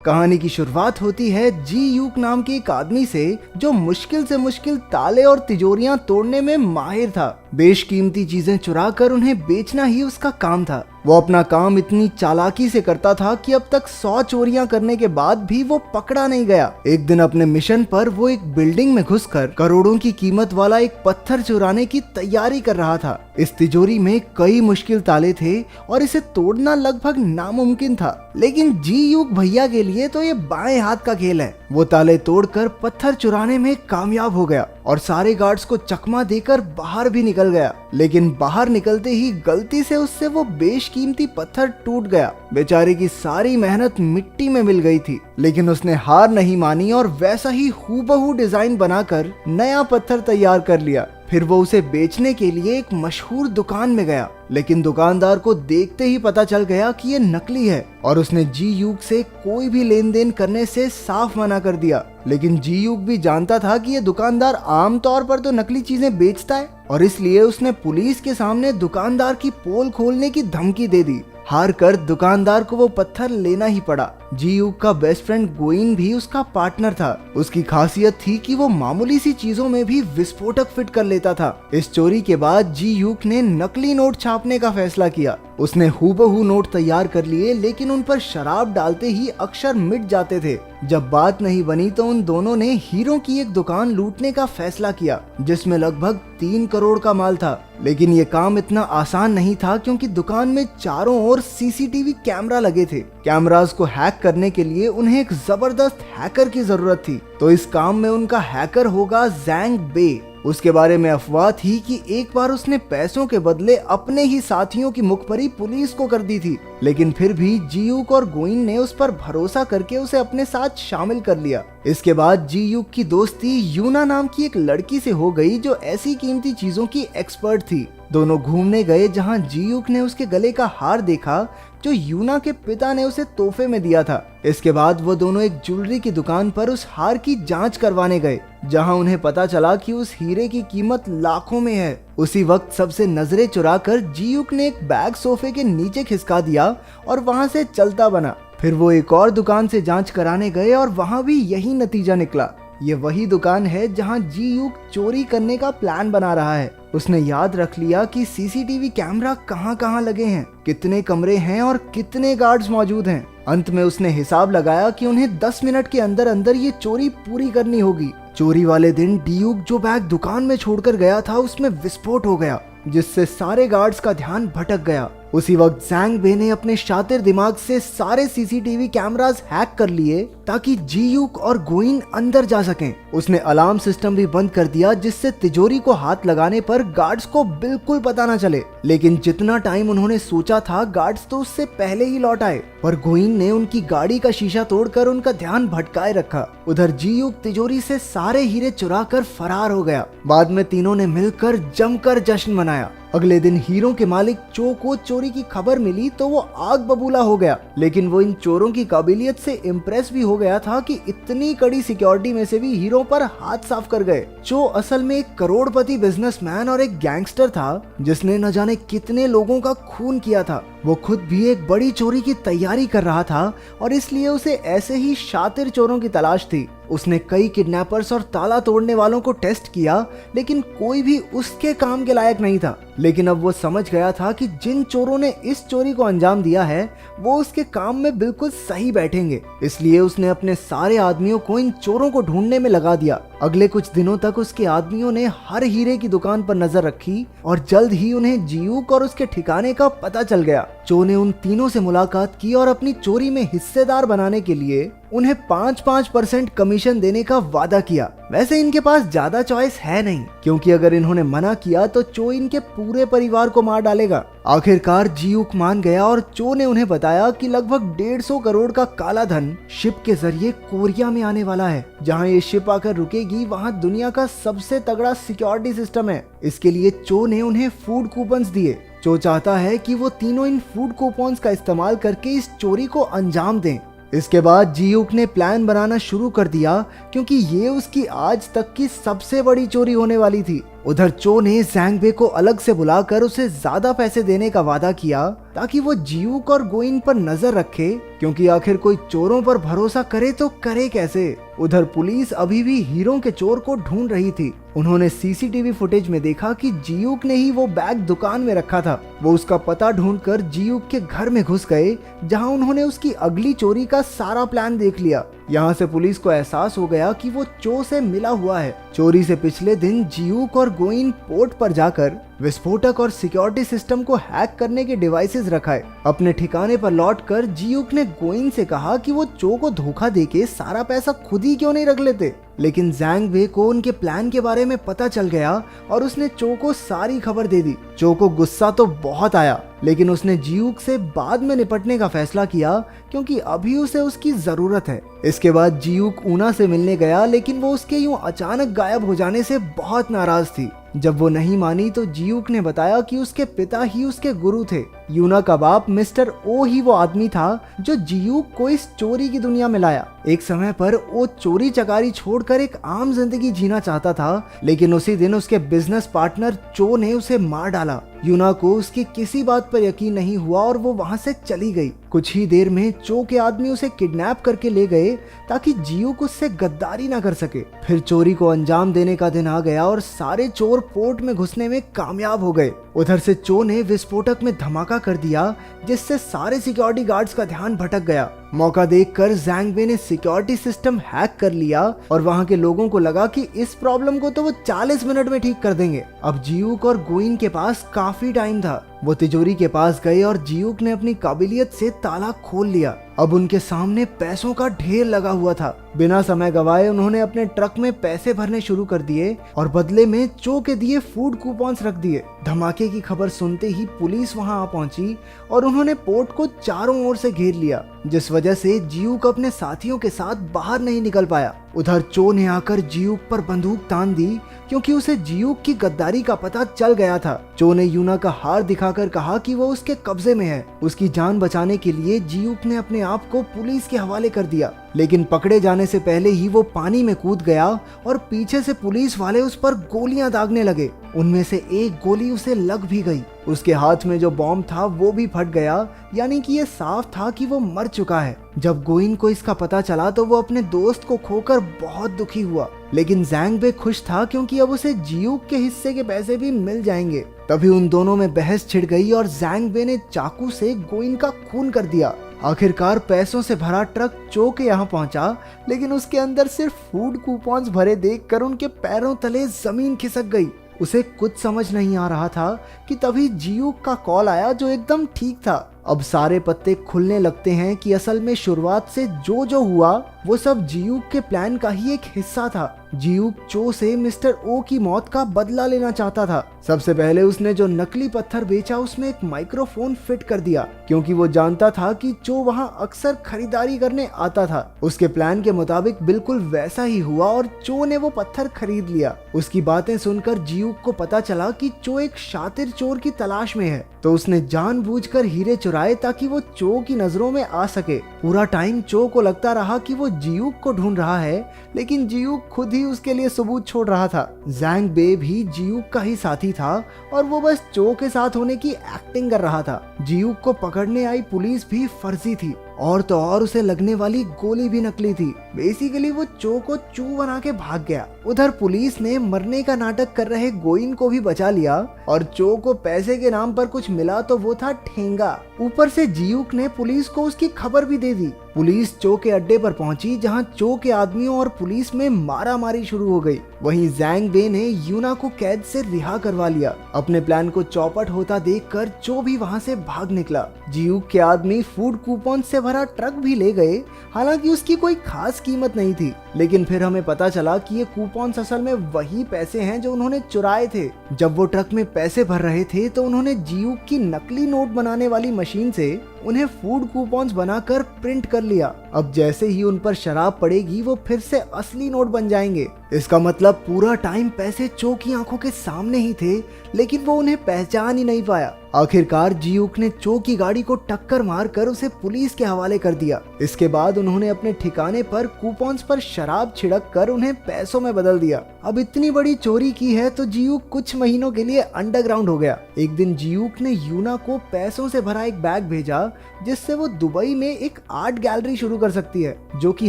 कहानी की शुरुआत होती है जी यूक नाम के एक आदमी से जो मुश्किल से मुश्किल ताले और तिजोरियां तोड़ने में माहिर था। बेशकीमती चीजें चुरा कर उन्हें बेचना ही उसका काम था। वो अपना काम इतनी चालाकी से करता था कि अब तक 100 चोरियां करने के बाद भी वो पकड़ा नहीं गया। एक दिन अपने मिशन पर वो एक बिल्डिंग में घुसकर करोड़ों की कीमत वाला एक पत्थर चुराने की तैयारी कर रहा था। इस तिजोरी में कई मुश्किल ताले थे और इसे तोड़ना लगभग नामुमकिन था, लेकिन जी यूक भैया के लिए तो ये बाएं हाथ का खेल है। वो ताले तोड़कर पत्थर चुराने में कामयाब हो गया और सारे गार्ड्स को चकमा देकर बाहर भी निकल गया। लेकिन बाहर निकलते ही गलती से उससे वो बेशकीमती पत्थर टूट गया। बेचारे की सारी मेहनत मिट्टी में मिल गई थी, लेकिन उसने हार नहीं मानी और वैसा ही हूबहू डिजाइन बनाकर नया पत्थर तैयार कर लिया। फिर वो उसे बेचने के लिए एक मशहूर दुकान में गया, लेकिन दुकानदार को देखते ही पता चल गया कि ये नकली है और उसने जी यूक से कोई भी लेन देन करने से साफ मना कर दिया। लेकिन जी यूक भी जानता था कि ये दुकानदार आमतौर पर तो नकली चीजें बेचता है और इसलिए उसने पुलिस के सामने दुकानदार की पोल खोलने की धमकी दे दी। हार कर दुकानदार को वो पत्थर लेना ही पड़ा। जी यूक का बेस्ट फ्रेंड गोइन भी उसका पार्टनर था। उसकी खासियत थी कि वो मामूली सी चीजों में भी विस्फोटक फिट कर लेता था। इस चोरी के बाद जी यूक ने नकली नोट छापने का फैसला किया। उसने हूबहू नोट तैयार कर लिए, लेकिन उन पर शराब डालते ही अक्षर मिट जाते थे। जब बात नहीं बनी तो उन दोनों ने हीरो की एक दुकान लूटने का फैसला किया, जिसमें लगभग 3 करोड़ का माल था। लेकिन ये काम इतना आसान नहीं था, क्योंकि दुकान में चारों ओर सीसीटीवी कैमरा लगे थे। कैमरास को हैक करने के लिए उन्हें एक जबरदस्त हैकर की जरूरत थी। तो इस काम में उनका हैकर होगा जैंग बे। उसके बारे में अफवाह थी कि एक बार उसने पैसों के बदले अपने ही साथियों की मुखबरी पुलिस को कर दी थी, लेकिन फिर भी जी यूक और गोइन ने उस पर भरोसा करके उसे अपने साथ शामिल कर लिया। इसके बाद जी यूक की दोस्ती यूना नाम की एक लड़की से हो गई, जो ऐसी कीमती चीजों की एक्सपर्ट थी। दोनों घूमने गए, जहां जी यूक ने उसके गले का हार देखा जो यूना के पिता ने उसे तोहफे में दिया था। इसके बाद वो दोनों एक ज्वेलरी की दुकान पर उस हार की जांच करवाने गए, जहां उन्हें पता चला कि उस हीरे की कीमत लाखों में है। उसी वक्त सबसे नजरें चुराकर जी यूक ने एक बैग सोफे के नीचे खिसका दिया और वहां से चलता बना। फिर वो एक और दुकान से जांच कराने गए और वहां भी यही नतीजा निकला। ये वही दुकान है जहां जी यूक चोरी करने का प्लान बना रहा है। उसने याद रख लिया कि सीसीटीवी कैमरा कहां लगे हैं, कितने कमरे हैं और कितने गार्ड्स मौजूद हैं। अंत में उसने हिसाब लगाया कि उन्हें 10 मिनट के अंदर अंदर ये चोरी पूरी करनी होगी। चोरी वाले दिन ड्यूक जो बैग दुकान में छोड़कर गया था, उसमें विस्फोट हो गया, जिससे सारे गार्ड्स का ध्यान भटक गया। उसी वक्त जैंग बे ने अपने शातिर दिमाग से सारे सीसीटीवी कैमरास हैक कर लिए ताकि जी यूक और गोइन अंदर जा सकें। उसने अलार्म सिस्टम भी बंद कर दिया, जिससे तिजोरी को हाथ लगाने पर गार्ड्स को बिल्कुल पता न चले। लेकिन जितना टाइम उन्होंने सोचा था, गार्ड्स तो उससे पहले ही लौट आए, पर गोइन ने उनकी गाड़ी का शीशा तोड़कर उनका ध्यान भटकाए रखा। उधर जी यूक तिजोरी से सारे हीरे चुरा कर फरार हो गया। बाद में तीनों ने मिलकर जमकर जश्न मनाया। अगले दिन हीरो के मालिक चो को चोरी की खबर मिली तो वो आग बबूला हो गया, लेकिन वो इन चोरों की काबिलियत से इम्प्रेस भी हो गया था कि इतनी कड़ी सिक्योरिटी में से भी हीरो पर हाथ साफ कर गए। चो असल में एक करोड़पति बिजनेसमैन और एक गैंगस्टर था, जिसने न जाने कितने लोगों का खून किया था। वो खुद भी एक बड़ी चोरी की तैयारी कर रहा था और इसलिए उसे ऐसे ही शातिर चोरों की तलाश थी। उसने कई किडनैपर्स और ताला तोड़ने वालों को टेस्ट किया, लेकिन कोई भी उसके काम के लायक नहीं था। लेकिन अब वो समझ गया था कि जिन चोरों ने इस चोरी को अंजाम दिया है, वो उसके काम में बिल्कुल सही बैठेंगे। इसलिए उसने अपने सारे आदमियों को इन चोरों को ढूंढने में लगा दिया। अगले कुछ दिनों तक उसके आदमियों ने हर हीरे की दुकान पर नजर रखी और जल्द ही उन्हें जी यूक और उसके ठिकाने का पता चल गया। चो ने उन तीनों से मुलाकात की और अपनी चोरी में हिस्सेदार बनाने के लिए उन्हें 5% कमीशन देने का वादा किया। वैसे इनके पास ज्यादा चॉइस है नहीं, क्योंकि अगर इन्होंने मना किया तो चो इनके पूरे परिवार को मार डालेगा। आखिरकार जी यूक मान गया और चो ने उन्हें बताया कि लगभग 150 करोड़ का काला धन शिप के जरिए कोरिया में आने वाला है। जहां ये शिप आकर रुकेगी, वहां दुनिया का सबसे तगड़ा सिक्योरिटी सिस्टम है। इसके लिए चो ने उन्हें फूड कूपन्स दिए। चो चाहता है कि वो तीनों इन फूड कूपन्स का इस्तेमाल करके इस चोरी को अंजाम दें। इसके बाद जी यूक ने प्लान बनाना शुरू कर दिया, क्योंकि ये उसकी आज तक की सबसे बड़ी चोरी होने वाली थी। उधर चो ने जैंग बे को अलग से बुलाकर उसे ज्यादा पैसे देने का वादा किया ताकि वो जियूक और गोइन पर नजर रखे, क्योंकि आखिर कोई चोरों पर भरोसा करे तो करे कैसे। उधर पुलिस अभी भी हीरो के चोर को ढूंढ रही थी। उन्होंने सीसीटीवी फुटेज में देखा कि जियूक ने ही वो बैग दुकान में रखा था। वो उसका पता ढूंढकर जियूक के घर में घुस गए, जहां उन्होंने उसकी अगली चोरी का सारा प्लान देख लिया। यहाँ से पुलिस को एहसास हो गया कि वो चो से मिला हुआ है। चोरी से पिछले दिन जियूक और गोइन पोर्ट पर जाकर विस्फोटक और सिक्योरिटी सिस्टम को हैक करने के डिवाइसेस रखाए। अपने ठिकाने पर लौटकर जियूक ने गोइन से कहा कि वो चो को धोखा देके सारा पैसा खुद ही क्यों नहीं रख लेते, लेकिन जैंग बे को उनके प्लान के बारे में पता चल गया और उसने चो को सारी खबर दे दी। चो को गुस्सा तो बहुत आया, लेकिन उसने जियूक से बाद में निपटने का फैसला किया, क्योंकि अभी उसे उसकी जरूरत है। इसके बाद जियूक ऊना से मिलने गया, लेकिन वो उसके यूं अचानक गायब हो जाने से बहुत नाराज थी। जब वो नहीं मानी तो जियूक ने बताया कि उसके पिता ही उसके गुरु थे। यूना का बाप मिस्टर ओ ही वो आदमी था जो जियूक को इस चोरी की दुनिया में लाया। एक समय पर वो चोरी चकारी छोड़कर एक आम जिंदगी जीना चाहता था, लेकिन उसी दिन उसके बिजनेस पार्टनर चो ने उसे मार डाला। यूना को उसकी किसी बात पर यकीन नहीं हुआ और वो वहां से चली गई। कुछ ही देर में चो के आदमी उसे किडनैप करके ले गए ताकि जियूक उससे गद्दारी ना कर सके। फिर चोरी को अंजाम देने का दिन आ गया और सारे चोर पोर्ट में घुसने में कामयाब हो गए। उधर से चो ने विस्फोटक में धमाका कर दिया, जिससे सारे सिक्योरिटी गार्ड्स का ध्यान भटक गया। मौका देखकर जैंग बे ने सिक्योरिटी सिस्टम हैक कर लिया और वहां के लोगों को लगा कि इस प्रॉब्लम को तो वो 40 मिनट में ठीक कर देंगे। अब जियूक और गोइन के पास काफी टाइम था। वो तिजोरी के पास गए और जियूक ने अपनी काबिलियत से ताला खोल लिया। अब उनके सामने पैसों का ढेर लगा हुआ था। बिना समय गवाए उन्होंने अपने ट्रक में पैसे भरने शुरू कर दिए और बदले में चो के दिए फूड कूपन्स रख दिए। धमाके की खबर सुनते ही पुलिस वहां आ पहुंची और उन्होंने पोर्ट को चारों ओर से घेर लिया, जिस वजह से जियूक अपने साथियों के साथ बाहर नहीं निकल पाया। उधर चो ने आकर जियूक पर बंदूक तान दी, क्योंकि उसे जियूक की गद्दारी का पता चल गया था। चो ने यूना का हार दिखाकर कहा कि वो उसके कब्जे में है। उसकी जान बचाने के लिए जियूक ने अपने आप को पुलिस के हवाले कर दिया, लेकिन पकड़े जाने से पहले ही वो पानी में कूद गया और पीछे से पुलिस वाले उस पर गोलियां दागने लगे। उनमें से एक गोली उसे लग भी गई। उसके हाथ में जो बॉम्ब था वो भी फट गया, यानी कि ये साफ था कि वो मर चुका है। जब गोइन को इसका पता चला तो वो अपने दोस्त को खोकर बहुत दुखी हुआ, लेकिन जैंग बे खुश था क्योंकि अब उसे जियूक के हिस्से के पैसे भी मिल जाएंगे। तभी उन दोनों में बहस छिड़ गई और जैंग बे ने चाकू से गोइन का खून कर दिया। आखिरकार पैसों से भरा ट्रक चो के यहाँ पहुंचा, लेकिन उसके अंदर सिर्फ फूड कूपन्स भरे देखकर उनके पैरों तले जमीन खिसक गई। उसे कुछ समझ नहीं आ रहा था कि तभी जियूक का कॉल आया, जो एकदम ठीक था। अब सारे पत्ते खुलने लगते हैं कि असल में शुरुआत से जो हुआ वो सब जियूक के प्लान का ही एक हिस्सा था। जियूक चो से मिस्टर ओ की मौत का बदला लेना चाहता था। सबसे पहले उसने जो नकली पत्थर बेचा उसमें एक माइक्रोफोन फिट कर दिया, क्योंकि वो जानता था कि चो वहां अक्सर खरीदारी करने आता था। उसके प्लान के मुताबिक बिल्कुल वैसा ही हुआ और चो ने वो पत्थर खरीद लिया। उसकी बातें सुनकर जियूक को पता चला कि चो एक शातिर चोर की तलाश में है, तो उसने जानबूझकर हीरे चुराए ताकि वो चो की नजरों में आ सके। पूरा टाइम चो को लगता रहा कि वो जियूक को ढूंढ रहा है, लेकिन जियूक खुद ही उसके लिए सबूत छोड़ रहा था। जैंग बे भी जियूक का ही साथी था और वो बस चो के साथ होने की एक्टिंग कर रहा था। जियूक को पकड़ने आई पुलिस भी फर्जी थी, और तो और उसे लगने वाली गोली भी नकली थी। बेसिकली वो चो को चू बना के भाग गया। उधर पुलिस ने मरने का नाटक कर रहे गोइन को भी बचा लिया और चो को पैसे के नाम पर कुछ मिला तो वो था ठेंगा। ऊपर से जियूक ने पुलिस को उसकी खबर भी दे दी। पुलिस चो के अड्डे पर पहुंची, जहां चो के आदमियों और पुलिस में मारामारी शुरू हो गई। वहीं जैंग बे ने यूना को कैद से रिहा करवा लिया। अपने प्लान को चौपट होता देखकर चो भी वहां से भाग निकला। जियूक के आदमी फूड कूपन से भरा ट्रक भी ले गए, हालांकि उसकी कोई खास कीमत नहीं थी। लेकिन फिर हमें पता चला कि ये कूपन असल में वही पैसे हैं जो उन्होंने चुराए थे। जब वो ट्रक में पैसे भर रहे थे तो उन्होंने जियूक की नकली नोट बनाने वाली मशीन से उन्हें फूड कूपन्स बनाकर प्रिंट कर लिया। अब जैसे ही उन पर शराब पड़ेगी वो फिर से असली नोट बन जाएंगे। इसका मतलब पूरा टाइम पैसे चो की आंखों के सामने ही थे, लेकिन वो उन्हें पहचान ही नहीं पाया। आखिरकार जियूक ने चो की गाड़ी को टक्कर मारकर उसे पुलिस के हवाले कर दिया। इसके बाद उन्होंने अपने ठिकाने पर कूपन्स पर शराब छिड़क कर उन्हें पैसों में बदल दिया। अब इतनी बड़ी चोरी की है तो जियूक कुछ महीनों के लिए अंडरग्राउंड हो गया। एक दिन जियूक ने यूना को पैसों से भरा एक बैग भेजा जिससे वो दुबई में एक आर्ट गैलरी शुरू कर सकती है, जो कि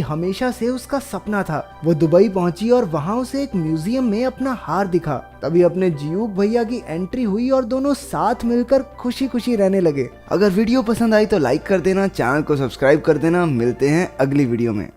हमेशा से उसका सपना था। वो दुबई पहुंची और वहां उसे एक म्यूजियम में अपना हार दिखा। तभी अपने जियूक भैया की एंट्री हुई और दोनों साथ मिलकर खुशी खुशी रहने लगे। अगर वीडियो पसंद आई तो लाइक कर देना, चैनल को सब्सक्राइब कर देना। मिलते हैं अगली वीडियो में।